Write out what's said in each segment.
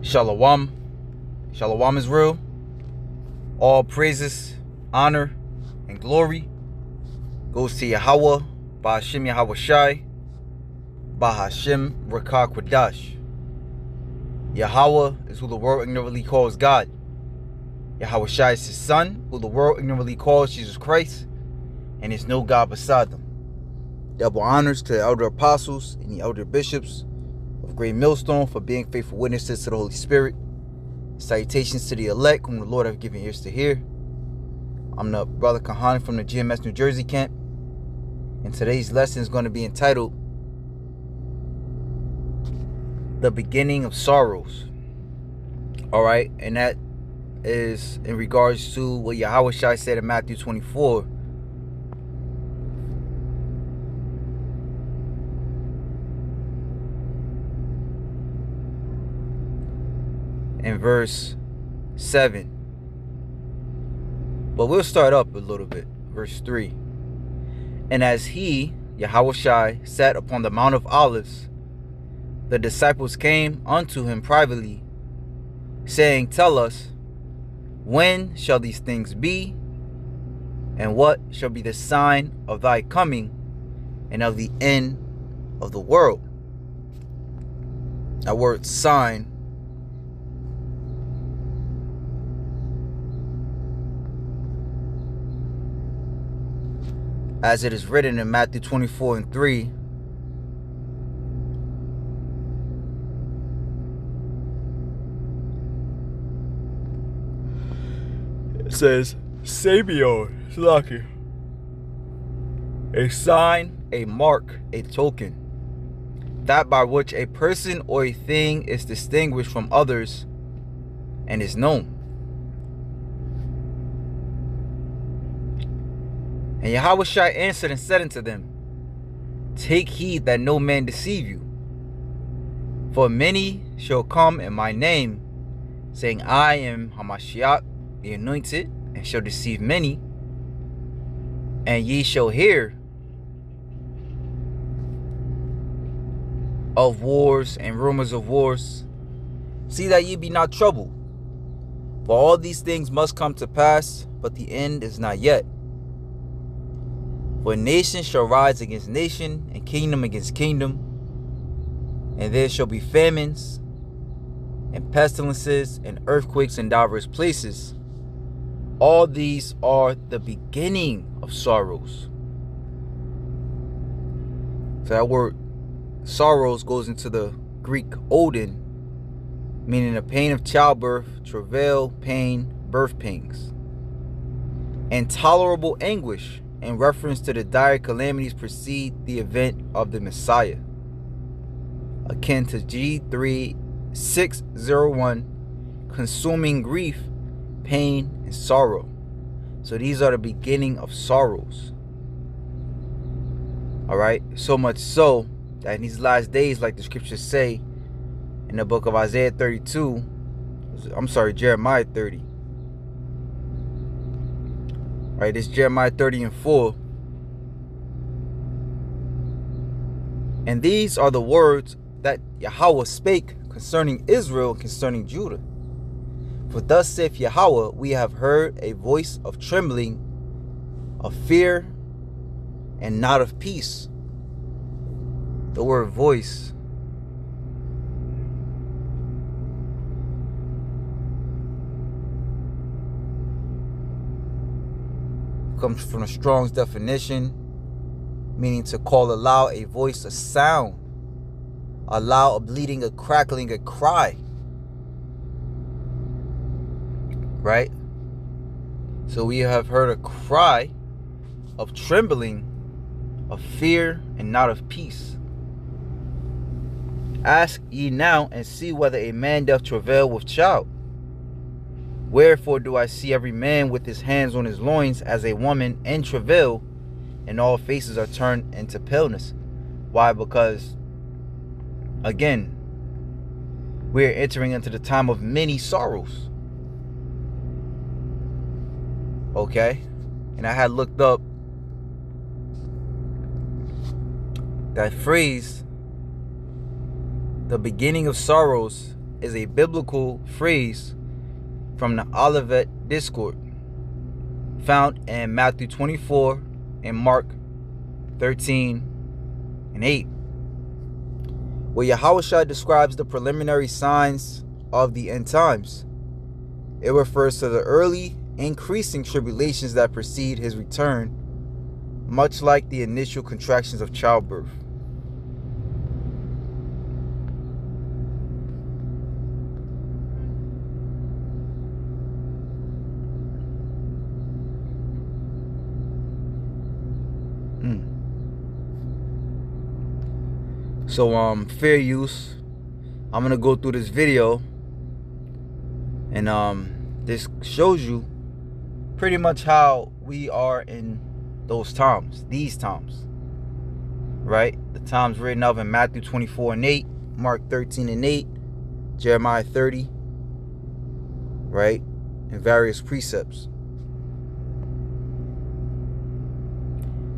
Shalom. Shalom is real. All praises, honor, and glory goes to Yahweh, Ba'Hashem Yahweh Shai, Ba'Hashem Rakah Kwadash. Yahweh is who the world ignorantly calls God. Yahweh Shai is his son, who the world ignorantly calls Jesus Christ, and there's no God beside them. Double honors to the elder apostles and the elder bishops of Great Millstone for being faithful witnesses to the Holy Spirit. Salutations to the elect whom the Lord have given ears to hear. I'm the brother Kahan from the GMS New Jersey camp, and today's lesson is going to be entitled The Beginning of Sorrows. Alright, and that is in regards to what Yahweh Shai said in Matthew 24. In verse 7. But we'll start up a little bit. Verse 3. And as he, Yahweh Shai, sat upon the Mount of Olives, the disciples came unto him privately, saying, Tell us, when shall these things be? And what shall be the sign of thy coming and of the end of the world? That word sign as it is written in Matthew 24 and 3, it says, Savior, Slaki, a sign, a mark, a token, that by which a person or a thing is distinguished from others and is known. And Yahweh Shai answered and said unto them, Take heed that no man deceive you. For many shall come in my name, saying, I am Hamashiach, the anointed, and shall deceive many. And ye shall hear of wars and rumors of wars. See that ye be not troubled. For all these things must come to pass, but the end is not yet. For nation shall rise against nation, and kingdom against kingdom, and there shall be famines, and pestilences, and earthquakes in divers places. All these are the beginning of sorrows. So that word sorrows goes into the Greek odin, meaning the pain of childbirth, travail, pain, birth pangs. Intolerable anguish, in reference to the dire calamities precede the event of the Messiah, akin to G3601, consuming grief, pain, and sorrow. So these are the beginning of sorrows. Alright, so much so that in these last days, like the scriptures say in the book of Jeremiah 30. Right, this Jeremiah 30 and 4. And these are the words that Yahweh spake concerning Israel and concerning Judah. For thus saith Yahweh, we have heard a voice of trembling, of fear, and not of peace. The word voice comes from the Strong's definition, meaning to call aloud, a voice, a sound, a loud, a bleating, a crackling, a cry. Right? So we have heard a cry of trembling, of fear, and not of peace. Ask ye now, and see whether a man doth travail with child. Wherefore do I see every man with his hands on his loins as a woman in travail, and all faces are turned into paleness. Why? Because, again, we are entering into the time of many sorrows. Okay? And I had looked up that phrase, the beginning of sorrows, is a biblical phrase from the Olivet Discourse, found in Matthew 24 and Mark 13 and 8, where Yahushua describes the preliminary signs of the end times. It refers to the early, increasing tribulations that precede his return, much like the initial contractions of childbirth. So fair use. I'm gonna go through this video, and this shows you pretty much how we are in those times, these times, right? The times written of in Matthew 24 and 8, Mark 13 and 8, Jeremiah 30, right? And various precepts.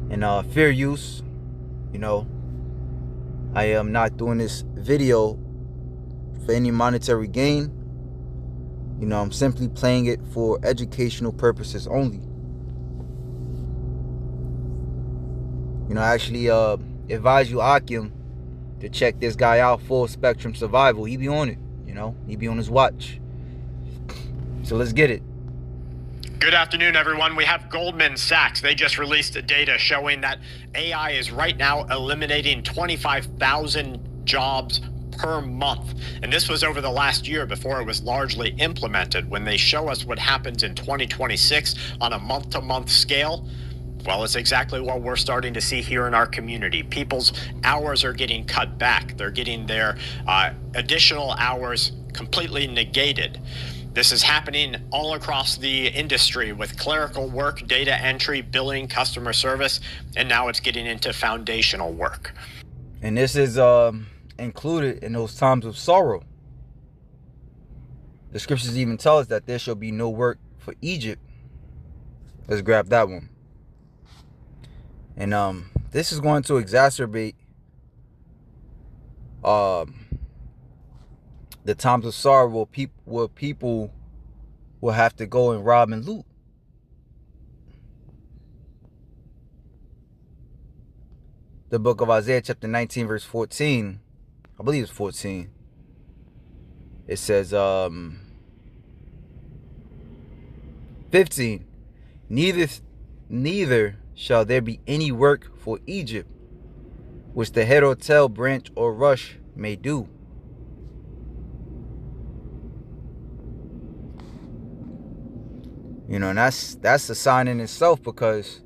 And fair use, you know, I am not doing this video for any monetary gain. You know, I'm simply playing it for educational purposes only. You know, I actually advise you, Akim, to check this guy out, Full Spectrum Survival. He be on it, you know. He be on his watch. So let's get it. Good afternoon, everyone. We have Goldman Sachs. They just released data showing that AI is right now eliminating 25,000 jobs per month. And this was over the last year before it was largely implemented. When they show us what happens in 2026 on a month-to-month scale, well, it's exactly what we're starting to see here in our community. People's hours are getting cut back. They're getting their additional hours completely negated. This is happening all across the industry with clerical work, data entry, billing, customer service, and now it's getting into foundational work. And this is included in those times of sorrow. The scriptures even tell us that there shall be no work for Egypt. Let's grab that one. And this is going to exacerbate the times of sorrow where people will have to go and rob and loot. The book of Isaiah chapter 19 verse 14, I believe it's 14. It says 15, neither shall there be any work for Egypt, which the head or tail, branch or rush may do. You know, and that's a sign in itself, because,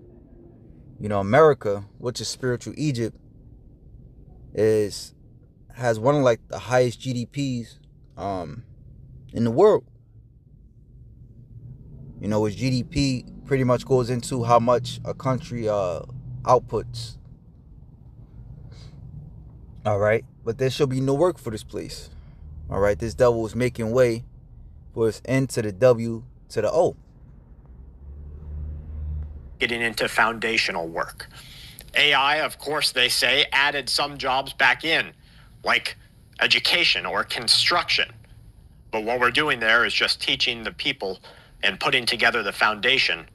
you know, America, which is spiritual Egypt, has one of like the highest GDPs in the world. You know, which GDP pretty much goes into how much a country outputs. All right, but there shall be no work for this place. All right, this devil is making way for its N to the W to the O. Getting into foundational work. AI, of course, they say, added some jobs back in, like education or construction. But what we're doing there is just teaching the people and putting together the foundation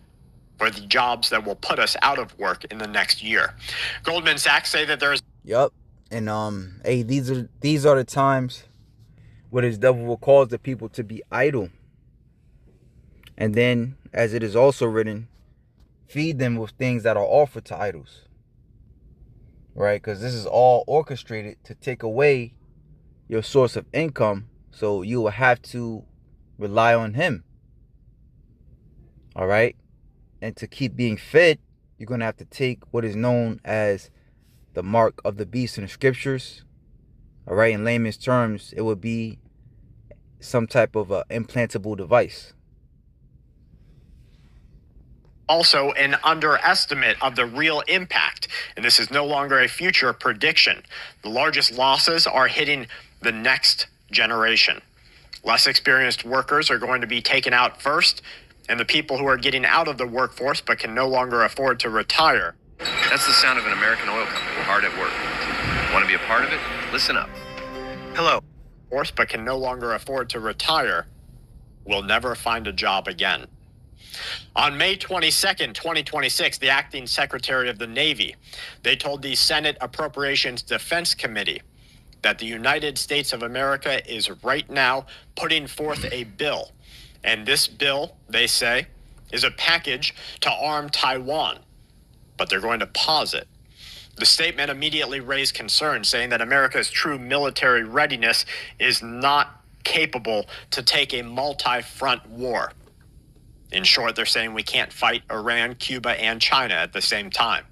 for the jobs that will put us out of work in the next year. Goldman Sachs say that there's... Yup. And hey, these are the times where this devil will cause the people to be idle. And then, as it is also written, feed them with things that are offered to idols. Right? Because this is all orchestrated to take away your source of income. So you will have to rely on him. All right? And to keep being fed, you're going to have to take what is known as the mark of the beast in the scriptures. All right? In layman's terms, it would be some type of implantable device. Also an underestimate of the real impact, and this is no longer a future prediction. The largest losses are hitting the next generation. Less experienced workers are going to be taken out first, and the people who are getting out of the workforce but can no longer afford to retire. That's the sound of an American oil company hard at work. Want to be a part of it? Listen up. Hello. workforce but can no longer afford to retire will never find a job again. On May 22nd, 2026, the acting Secretary of the Navy, they told the Senate Appropriations Defense Committee that the United States of America is right now putting forth a bill. And this bill, they say, is a package to arm Taiwan, but they're going to pause it. The statement immediately raised concerns, saying that America's true military readiness is not capable to take a multi-front war. In short, they're saying we can't fight Iran, Cuba, and China at the same time.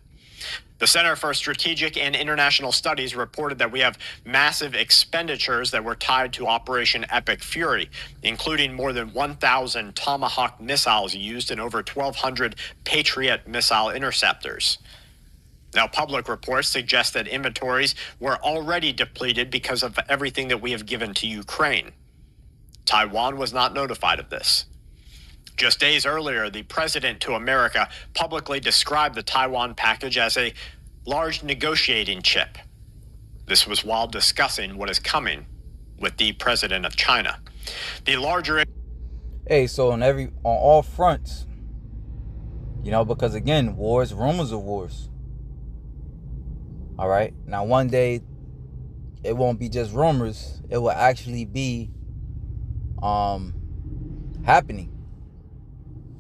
The Center for Strategic and International Studies reported that we have massive expenditures that were tied to Operation Epic Fury, including more than 1,000 Tomahawk missiles used and over 1,200 Patriot missile interceptors. Now, public reports suggest that inventories were already depleted because of everything that we have given to Ukraine. Taiwan was not notified of this. Just days earlier, the president to America publicly described the Taiwan package as a large negotiating chip. This was while discussing what is coming with the president of China. The larger... Hey, so on all fronts, because again, wars, rumors of wars. All right. Now, one day, it won't be just rumors. It will actually be happening.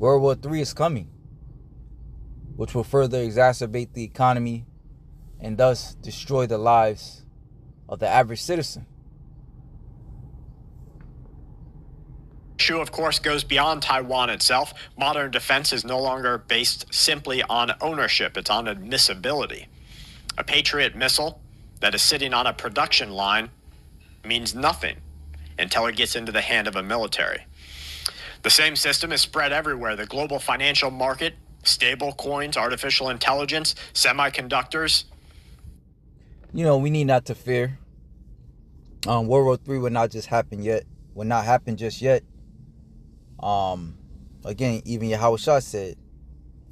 World War III is coming, which will further exacerbate the economy and thus destroy the lives of the average citizen. Issue, of course, goes beyond Taiwan itself. Modern defense is no longer based simply on ownership. It's on admissibility. A Patriot missile that is sitting on a production line means nothing until it gets into the hand of a military. The same system is spread everywhere. The global financial market, stable coins, artificial intelligence, semiconductors. We need not to fear. World War III will not happen just yet. Again, even Yahushua said,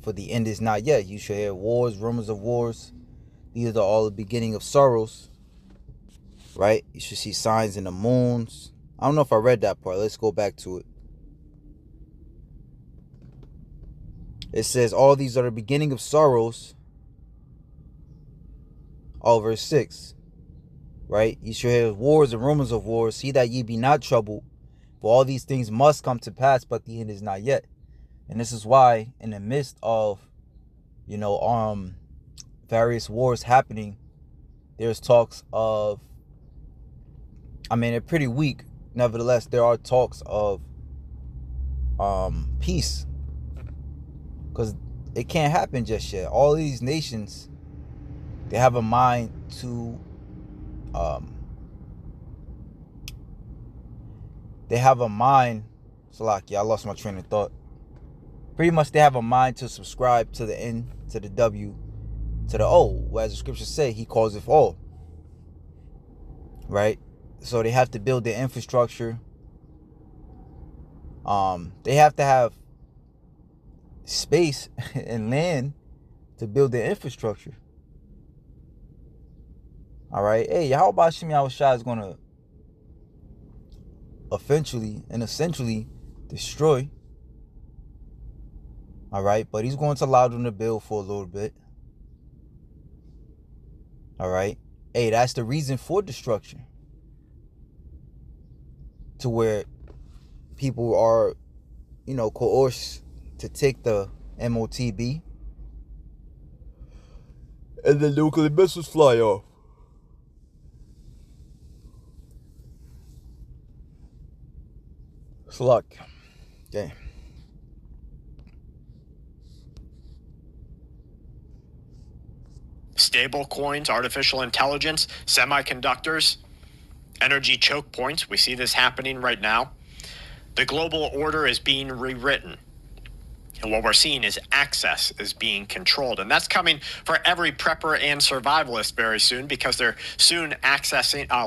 for the end is not yet. You shall hear wars, rumors of wars. These are all the beginning of sorrows. Right? You should see signs in the moons. I don't know if I read that part. Let's go back to it. It says, all these are the beginning of sorrows. All verse 6. Right? You shall hear wars and rumors of wars. See that ye be not troubled. For all these things must come to pass, but the end is not yet. And this is why, in the midst of, various wars happening, there's talks of, they're pretty weak. Nevertheless, there are talks of peace. Because it can't happen just yet. All these nations, they have a mind to, Salaki, I lost my train of thought. Pretty much they have a mind to subscribe to the N, to the W, to the O. As the scriptures say, he calls it all. Right? So they have to build their infrastructure. They have to have space and land to build their infrastructure. All right. Hey, Yahweh Shem Yahushua is going to eventually and essentially destroy. All right. But he's going to allow them to build for a little bit. All right. Hey, that's the reason for destruction. To where people are, coerced to take the MOTB. And the nuclear missiles fly off. It's luck. Okay. Stable coins, artificial intelligence, semiconductors, energy choke points. We see this happening right now. The global order is being rewritten. And what we're seeing is access is being controlled. And that's coming for every prepper and survivalist very soon, because they're soon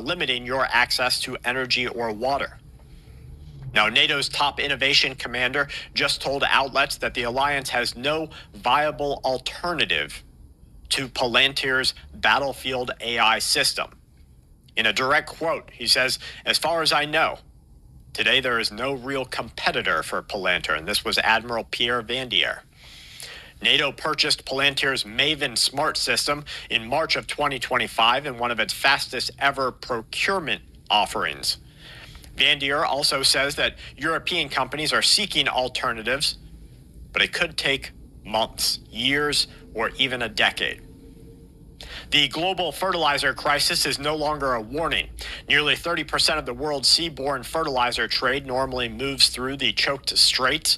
limiting your access to energy or water. Now, NATO's top innovation commander just told outlets that the alliance has no viable alternative to Palantir's battlefield AI system. In a direct quote, he says, "As far as I know, today there is no real competitor for Palantir," and this was Admiral Pierre Vandier. NATO purchased Palantir's Maven Smart system in March of 2025 in one of its fastest ever procurement offerings. Vandier also says that European companies are seeking alternatives, but it could take months, years, or even a decade. The global fertilizer crisis is no longer a warning. Nearly 30% of the world's seaborne fertilizer trade normally moves through the choked straits.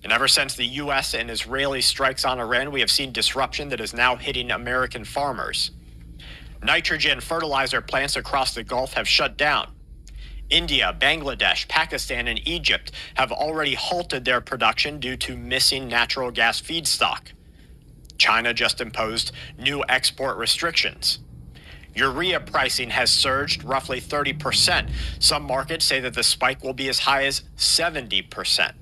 And ever since the U.S. and Israeli strikes on Iran, we have seen disruption that is now hitting American farmers. Nitrogen fertilizer plants across the Gulf have shut down. India, Bangladesh, Pakistan, and Egypt have already halted their production due to missing natural gas feedstock. China just imposed new export restrictions. Urea pricing has surged roughly 30%. Some markets say that the spike will be as high as 70%.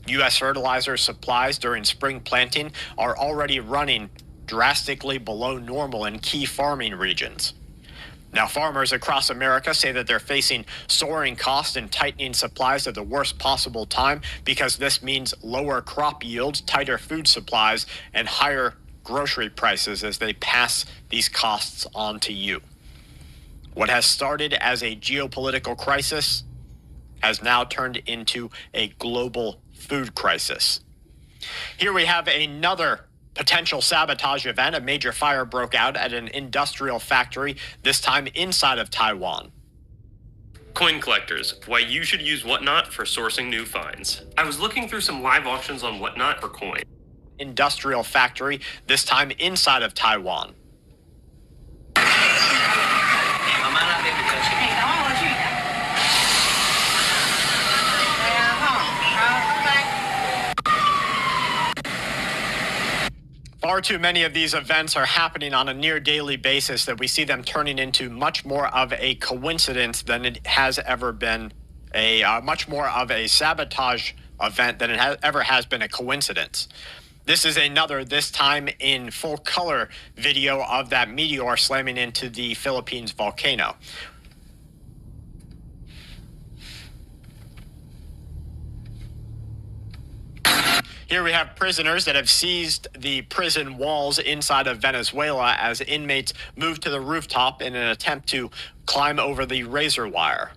U.S. fertilizer supplies during spring planting are already running drastically below normal in key farming regions. Now, farmers across America say that they're facing soaring costs and tightening supplies at the worst possible time because this means lower crop yields, tighter food supplies, and higher grocery prices as they pass these costs on to you. What has started as a geopolitical crisis has now turned into a global food crisis. Here we have another potential sabotage event. A major fire broke out at an industrial factory, this time inside of Taiwan. Coin collectors, why you should use Whatnot for sourcing new finds. I was looking through some live auctions on Whatnot for coin. Industrial factory, this time inside of Taiwan. Far too many of these events are happening on a near daily basis that we see them turning into much more of a coincidence than it has ever been much more of a sabotage event than it ever has been a coincidence. This is another, this time in full color video of that meteor slamming into the Philippines volcano. Here we have prisoners that have seized the prison walls inside of Venezuela as inmates move to the rooftop in an attempt to climb over the razor wire.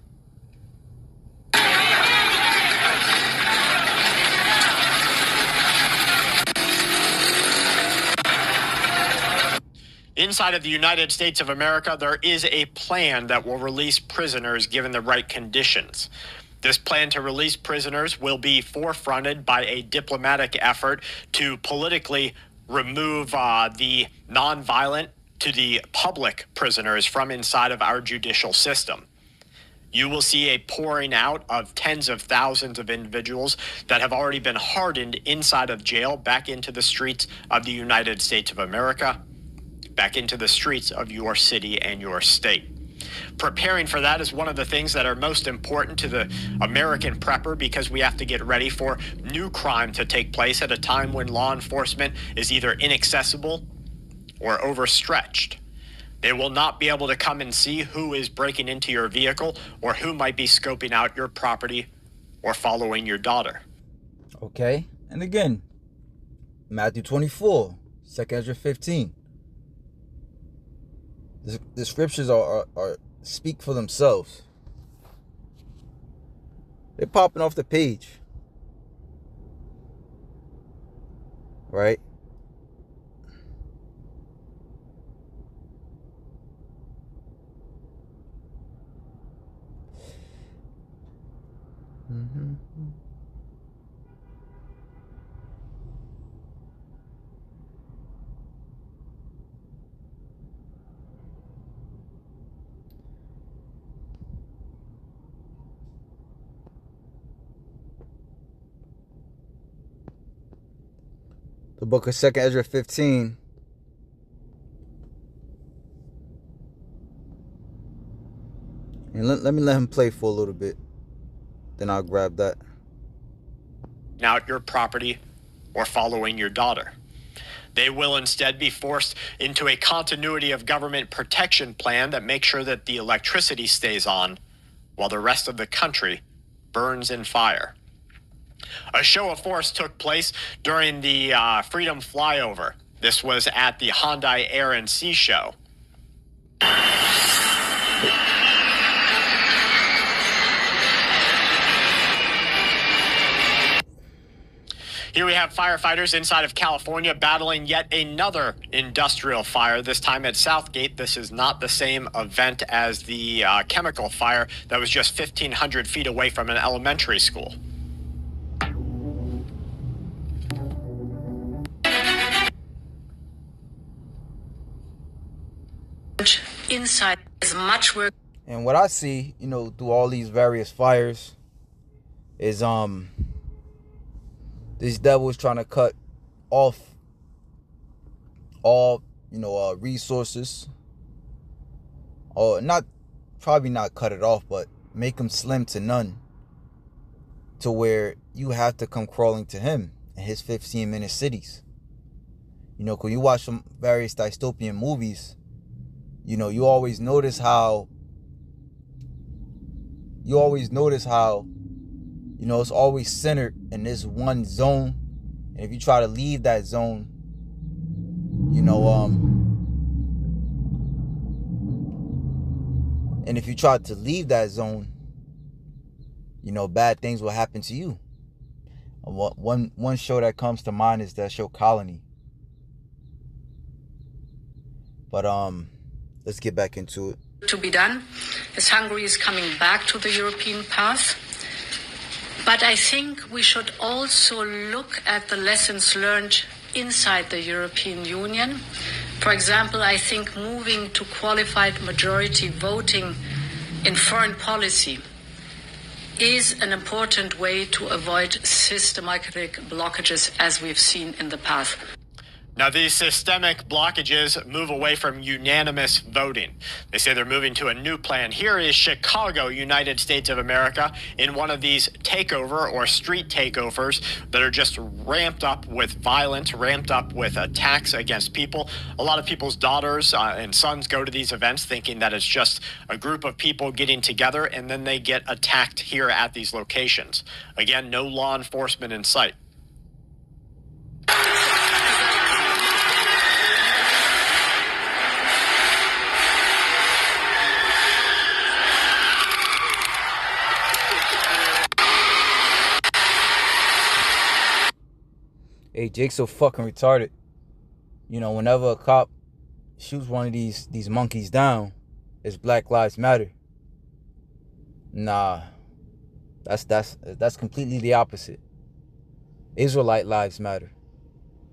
Inside of the United States of America, there is a plan that will release prisoners given the right conditions. This plan to release prisoners will be forefronted by a diplomatic effort to politically remove the nonviolent to the public prisoners from inside of our judicial system. You will see a pouring out of tens of thousands of individuals that have already been hardened inside of jail back into the streets of the United States of America, back into the streets of your city and your state. Preparing for that is one of the things that are most important to the American prepper because we have to get ready for new crime to take place at a time when law enforcement is either inaccessible or overstretched. They will not be able to come and see who is breaking into your vehicle or who might be scoping out your property or following your daughter. Okay, and again, Matthew 24, 2 Ezra 15. The scriptures are speak for themselves. They're popping off the page. Right? Mm-hmm. The book of 2 Ezra 15. And let me let him play for a little bit. Then I'll grab that. Out your property or following your daughter. They will instead be forced into a continuity of government protection plan that makes sure that the electricity stays on while the rest of the country burns in fire. A show of force took place during the Freedom Flyover. This was at the Hyundai Air and Sea Show. Here we have firefighters inside of California battling yet another industrial fire, this time at Southgate. This is not the same event as the chemical fire that was just 1,500 feet away from an elementary school. Inside is much work. And what I see, through all these various fires is this devil is trying to cut off all, resources. Or probably not cut it off, but make them slim to none. To where you have to come crawling to him in his 15-minute cities. When you watch some various dystopian movies, you always notice how it's always centered in this one zone. And if you try to leave that zone, bad things will happen to you. One show that comes to mind is that show Colony. But let's get back into it. To be done, as Hungary is coming back to the European path. But I think we should also look at the lessons learned inside the European Union. For example, I think moving to qualified majority voting in foreign policy is an important way to avoid systematic blockages as we've seen in the past. Now, these systemic blockages move away from unanimous voting. They say they're moving to a new plan. Here is Chicago, United States of America, in one of these takeover or street takeovers that are just ramped up with violence, ramped up with attacks against people. A lot of people's daughters and sons go to these events thinking that it's just a group of people getting together, and then they get attacked here at these locations. Again, no law enforcement in sight. Hey, Jake's so fucking retarded. Whenever a cop shoots one of these monkeys down, it's Black Lives Matter. Nah, that's completely the opposite. Israelite lives matter.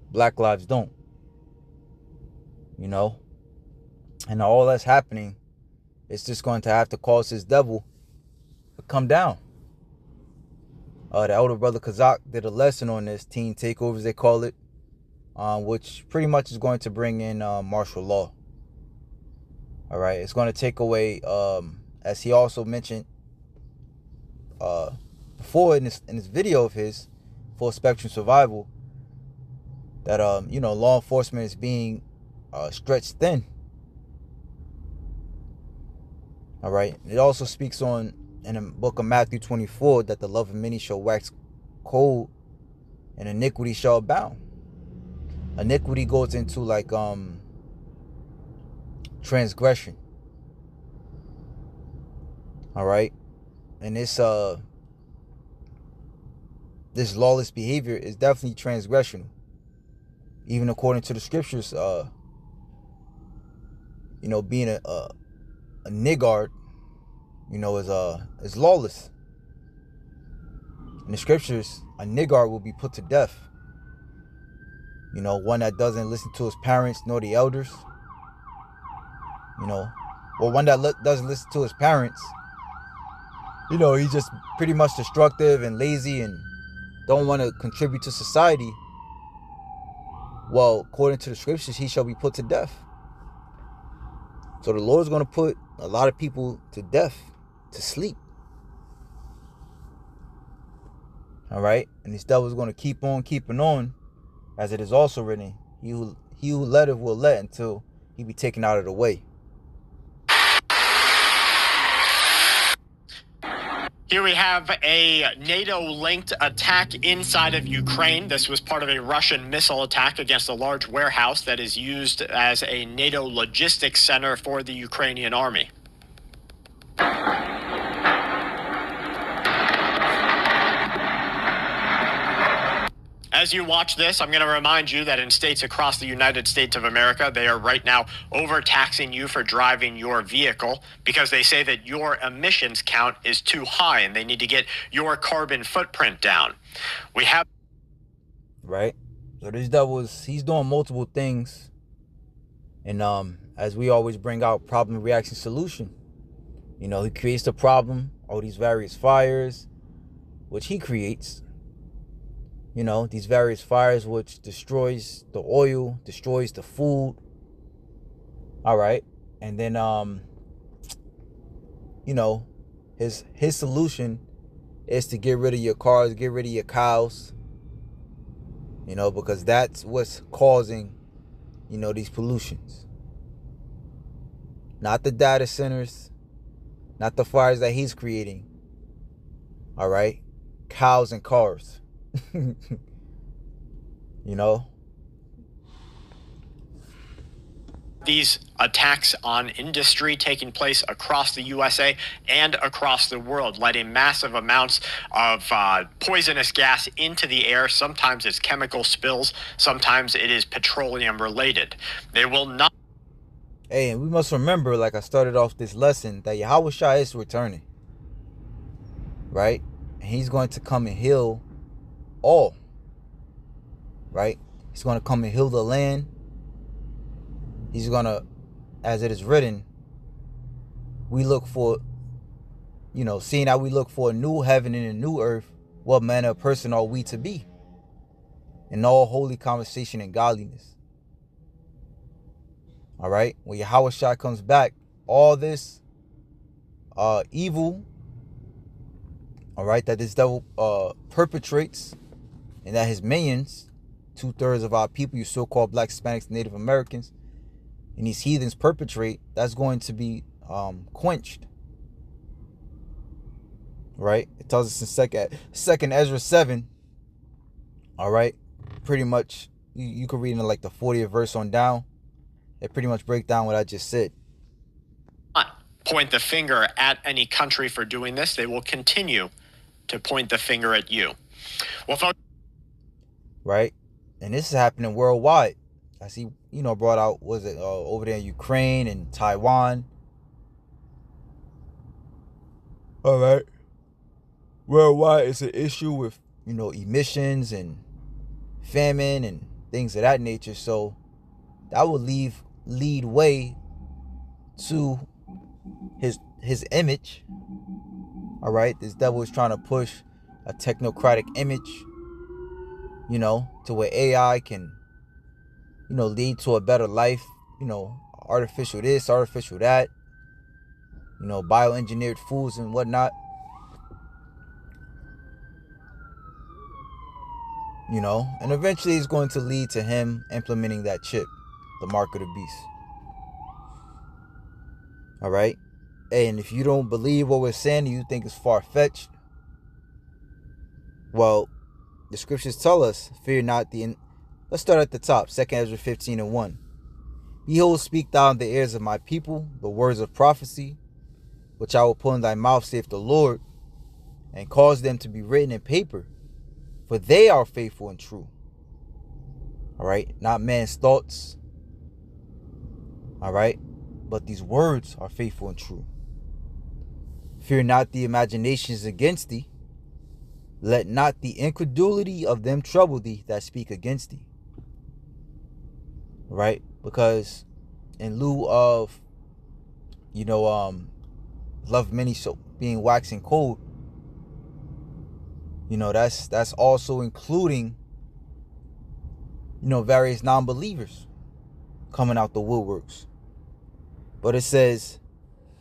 Black lives don't. And all that's happening is just going to have to cause this devil to come down. The elder brother Kazak did a lesson on this, teen takeovers they call it, which pretty much is going to bring in martial law. All right, it's going to take away, as he also mentioned before in this video of his, Full Spectrum Survival, that law enforcement is being stretched thin. All right, it also speaks on in the book of Matthew 24 that the love of many shall wax cold and iniquity shall abound. Iniquity goes into like transgression. All right, and this lawless behavior is definitely transgression, even according to the scriptures. Being a niggard, is lawless. In the scriptures, a niggard will be put to death. One that doesn't listen to his parents nor the elders. One that doesn't listen to his parents. He's just pretty much destructive and lazy and don't want to contribute to society. Well, according to the scriptures, he shall be put to death. So the Lord's going to put a lot of people to death, to sleep. All right, and this devil's going to keep on keeping on, as it is also written, He who letteth will let until he be taken out of the way. Here we have a NATO-linked attack inside of Ukraine. This was part of a Russian missile attack against a large warehouse that is used as a NATO logistics center for the Ukrainian army. As you watch this, I'm going to remind you that in states across the United States of America, they are right now overtaxing you for driving your vehicle because they say that your emissions count is too high and they need to get your carbon footprint down. We have... Right? So this devil he's doing multiple things. And as we always bring out problem, reaction, solution. You know, he creates the problem, all these various fires, which he creates. You know, these various fires which destroys the oil, destroys the food. All right. And then, you know, his solution is to get rid of your cars, get rid of your cows. You know, because that's what's causing, you know, these pollutions. Not the data centers, not the fires that he's creating. All right. Cows and cars. You know, these attacks on industry taking place across the USA and across the world, letting massive amounts of poisonous gas into the air. Sometimes it's chemical spills, sometimes it is petroleum related. They will not. Hey, and we must remember, like I started off this lesson, that Yahweh Shai is returning, right? And he's going to come and heal all, right? He's going to come and heal the land. He's going to, as it is written, we look for, you know, seeing how we look for a new heaven and a new earth, what manner of person are we to be? In all holy conversation and godliness. All right? When Yahweh Shai comes back, all this evil, all right, that this devil perpetrates, and that his minions, 2/3 of our people, you so-called blacks, Hispanics, Native Americans, and these heathens perpetrate, that's going to be quenched. Right? It tells us in second Ezra 7. All right? Pretty much, you can read in like the 40th verse on down. It pretty much breaks down what I just said. Point the finger at any country for doing this. They will continue to point the finger at you. Well, folks. Right? And this is happening worldwide. I see, you know, brought out, was it over there in Ukraine and Taiwan. All right. Worldwide, it's an issue with, you know, emissions and famine and things of that nature. So that will lead way to his image. All right. This devil is trying to push a technocratic image, you know, to where AI can, you know, lead to a better life, you know, artificial this, artificial that, you know, bioengineered foods and whatnot. You know, and eventually it's going to lead to him implementing that chip, the mark of the beast. All right. And if you don't believe what we're saying, you think it's far-fetched, well, the scriptures tell us, fear not the... Let's start at the top, 2 Ezra 15:1. Behold, speak thou in the ears of my people the words of prophecy, which I will put in thy mouth, saith the Lord, and cause them to be written in paper, for they are faithful and true. All right, not man's thoughts. All right, but these words are faithful and true. Fear not the imaginations against thee. Let not the incredulity of them trouble thee that speak against thee. Right? Because in lieu of, you know, love many so being waxing cold, you know, that's also including, you know, various non-believers coming out the woodworks. But it says,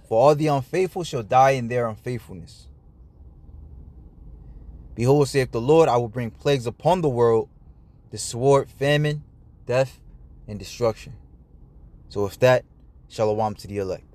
for all the unfaithful shall die in their unfaithfulness. Behold, saith the Lord, I will bring plagues upon the world, the sword, famine, death, and destruction. So with that, shalom to the elect.